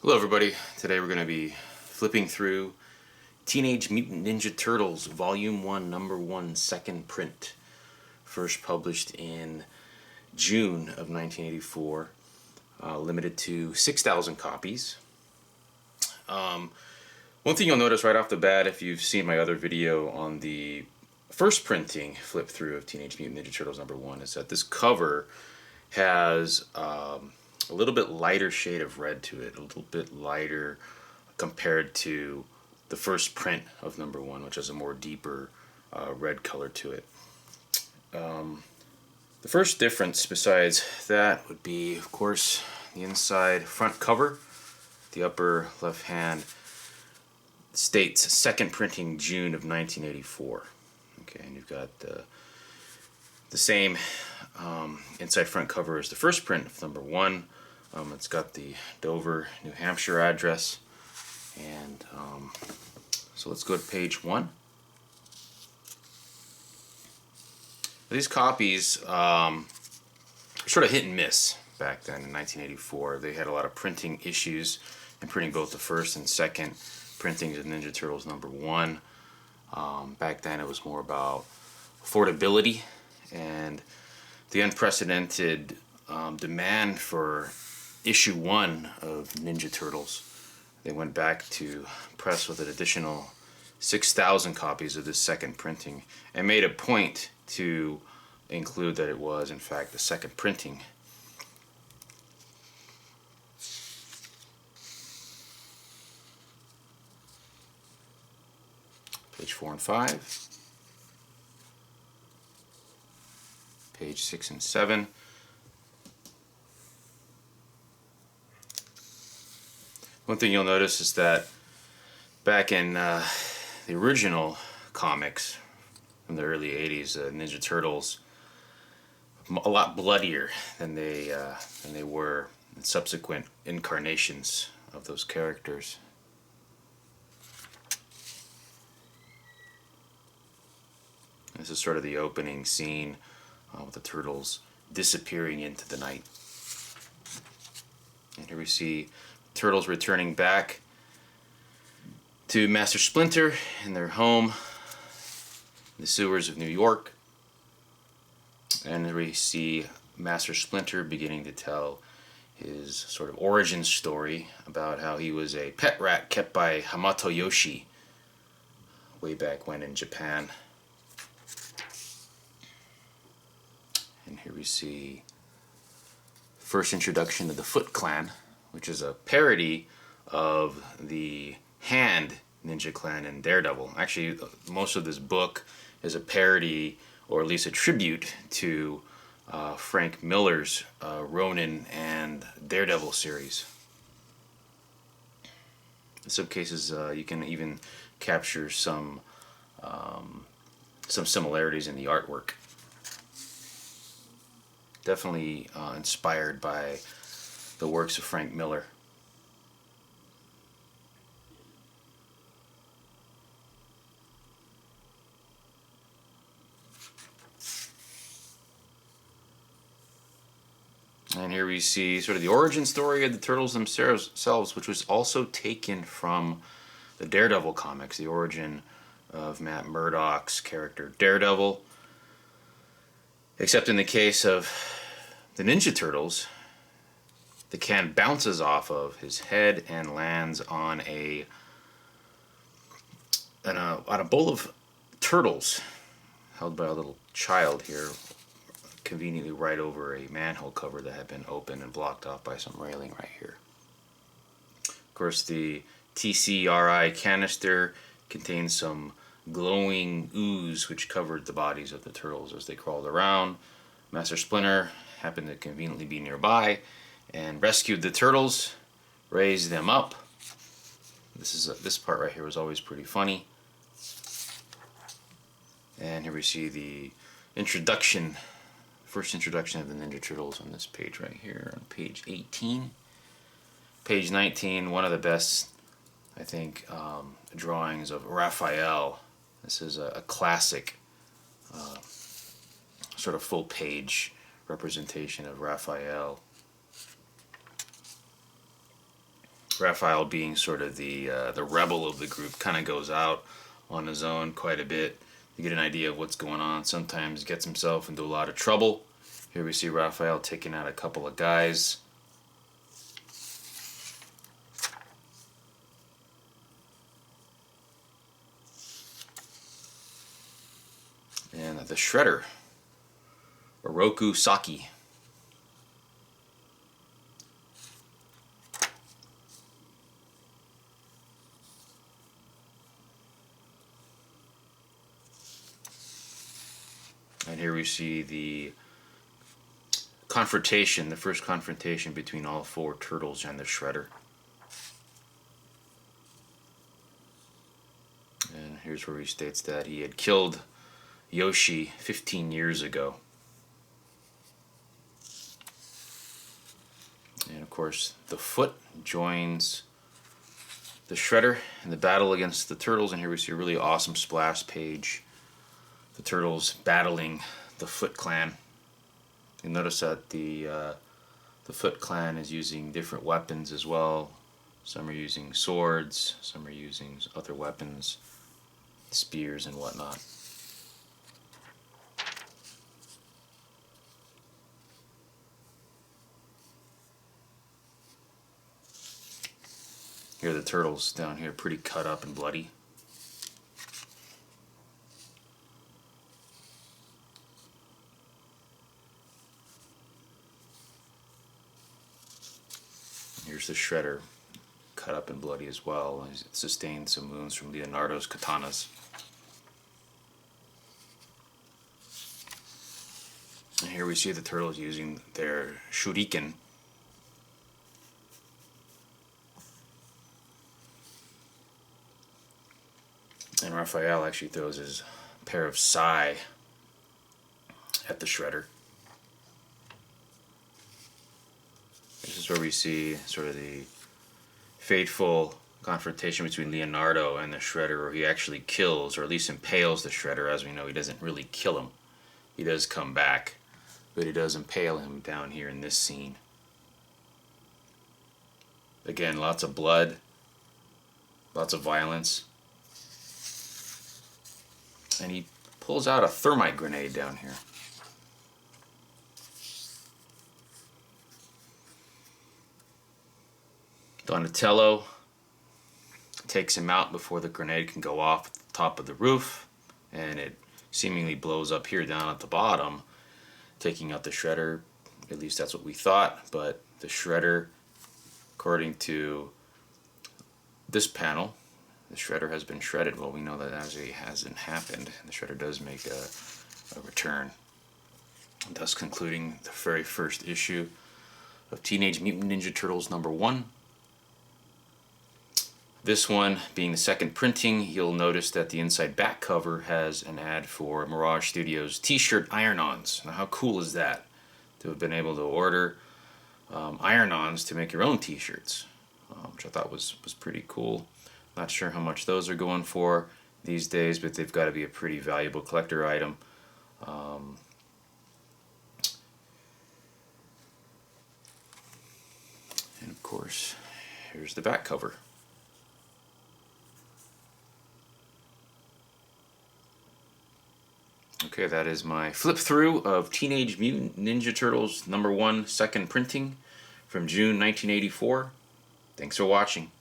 Hello everybody, today we're going to be flipping through Teenage Mutant Ninja Turtles Volume 1, Number 1, second print. First published in June of 1984, limited to 6,000 copies. One thing you'll notice right off the bat, if you've seen my other video on the first printing flip through of Teenage Mutant Ninja Turtles Number 1, is that this cover has a little bit lighter shade of red to it, a little bit lighter compared to the first print of Number 1, which has a more deeper red color to it. The first difference besides that would be, of course, the inside front cover. The upper left hand states second printing June of 1984. Okay, and you've got the same inside front cover as the first print of Number 1. It's got the Dover, New Hampshire address, and so let's go to page 1. These copies were sort of hit and miss back then in 1984. They had a lot of printing issues in printing both the first and second printings of Ninja Turtles Number 1. Back then it was more about affordability and the unprecedented demand for issue 1 of Ninja Turtles. They went back to press with an additional 6,000 copies of this second printing and made a point to include that it was in fact the second printing. Page 4 and 5. Page 6 and 7. One thing you'll notice is that back in the original comics from the early 80s, Ninja Turtles, a lot bloodier than they were in subsequent incarnations of those characters. This is sort of the opening scene with the turtles disappearing into the night. And here we see Turtles returning back to Master Splinter in their home in the sewers of New York. And we see Master Splinter beginning to tell his sort of origin story about how he was a pet rat kept by Hamato Yoshi way back when in Japan. And here we see first introduction of the Foot Clan, which is a parody of the Hand Ninja Clan in Daredevil. Actually, most of this book is a parody, or at least a tribute, to Frank Miller's Ronin and Daredevil series. In some cases, you can even capture some similarities in the artwork. Definitely inspired by the works of Frank Miller. And here we see sort of the origin story of the Turtles themselves, which was also taken from the Daredevil comics, the origin of Matt Murdock's character Daredevil. Except in the case of the Ninja Turtles, the can bounces off of his head and lands on a bowl of turtles held by a little child here, conveniently right over a manhole cover that had been opened and blocked off by some railing right here. Of course, the TCRI canister contains some glowing ooze which covered the bodies of the turtles as they crawled around. Master Splinter happened to conveniently be nearby and rescued the turtles, raised them up. This part right here was always pretty funny. And here we see the first introduction of the Ninja Turtles on this page right here, on page 18. Page 19, one of the best, I think, drawings of Raphael. This is a classic sort of full page representation of Raphael. Raphael, being sort of the rebel of the group, kind of goes out on his own quite a bit to get an idea of what's going on. Sometimes gets himself into a lot of trouble. Here we see Raphael taking out a couple of guys. And the Shredder, Oroku Saki. And here we see the confrontation, the first confrontation between all four turtles and the Shredder. And here's where he states that he had killed Yoshi 15 years ago. And of course, the Foot joins the Shredder in the battle against the Turtles. And here we see a really awesome splash page. The Turtles battling the Foot Clan. You notice that the Foot Clan is using different weapons as well. Some are using swords, some are using other weapons, spears and whatnot. Here are the Turtles down here, pretty cut up and bloody. Here's the Shredder, cut up and bloody as well. He's sustained some wounds from Leonardo's katanas. And here we see the Turtles using their shuriken. And Raphael actually throws his pair of sai at the Shredder. This is where we see sort of the fateful confrontation between Leonardo and the Shredder, where he actually kills, or at least impales, the Shredder. As we know, he doesn't really kill him. He does come back, but he does impale him down here in this scene. Again, lots of blood, lots of violence. And he pulls out a thermite grenade down here. Donatello takes him out before the grenade can go off at the top of the roof, and it seemingly blows up here down at the bottom, taking out the Shredder. At least that's what we thought, but the Shredder, according to this panel, the Shredder has been shredded. Well, we know that actually hasn't happened. The Shredder does make a return, thus concluding the very first issue of Teenage Mutant Ninja Turtles #1. This one being the second printing, you'll notice that the inside back cover has an ad for Mirage Studios t-shirt iron-ons. Now how cool is that, to have been able to order iron-ons to make your own t-shirts, which I thought was pretty cool. Not sure how much those are going for these days, but they've got to be a pretty valuable collector item. And of course, here's the back cover. Okay, that is my flip through of Teenage Mutant Ninja Turtles #1 second printing from June 1984. Thanks for watching.